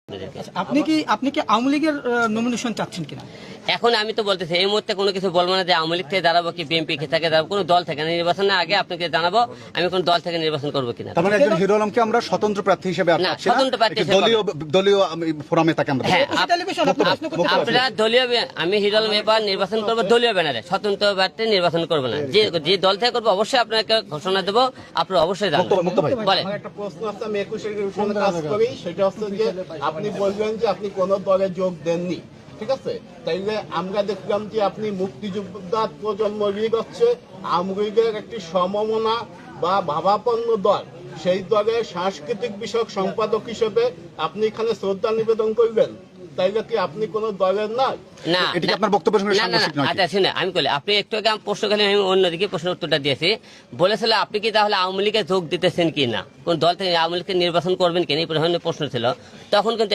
আপনি কি আওয়ামী লীগের নমিনেশন চাচ্ছেন কিনা? এখন আমি তো বলতেছি এই মুহূর্তে কোনো কিছু বলবো না যে আওয়ামী লীগ থেকে দাঁড়াবো কি বিএনপি থেকে দাঁড়াবো, কোনো দল থেকে নির্বাচনের আগে আপনাকে জানাবো আমি কোন দল থেকে নির্বাচন করবো কিনা। তার মানে একজন হিরো আলমকে আমরা স্বতন্ত্র প্রার্থী হিসেবে না, স্বতন্ত্র প্রার্থী হিসেবে দলীয় ফোরামে তাকে আমরা হ্যাঁ আপনারা দলীয় আমি হিরো আলম এবার নির্বাচন করবো দলীয় ব্যানারে, স্বতন্ত্র প্রার্থী নির্বাচন করবো না। যে দল থেকে করবো অবশ্যই আপনাকে ঘোষণা দেবো, আপনারা অবশ্যই জানবেন। বলেন একটা প্রশ্ন আছে, আমি 21 কাজ করি, সেটা হচ্ছে যে আপনি বলবেন যে আপনি কোন দলে যোগ দেননি, ঠিক আছে? তাইলে আমরা দেখলাম যে আপনি মুক্তিযোদ্ধা প্রজন্ম লীগ হচ্ছে আওয়ামী লীগের একটি সমমনা বা ভাবাপন্ন দল, সেই দলের সাংস্কৃতিক বিষয়ক সম্পাদক হিসেবে আপনি এখানে শ্রদ্ধা নিবেদন করবেন, তাইলে কি আপনি কোন দলের না? না, এটা আপনার বক্তব্যের সঙ্গে সাংঘর্ষিক নয়? আচ্ছা শুনে আমি বলি, আপনি একটু আগে প্রশ্ন করলে আমি অন্যদিকে প্রশ্নের উত্তরটা দিয়েছি। বলেছিল আপনি কি তাহলে আওয়ামী লীগে যোগ দিতেছেন কি না, কোন দল থেকে আওয়ামী লীগকে নির্বাচন করবেন কিনা, এই প্রশ্ন ছিল তখন কিন্তু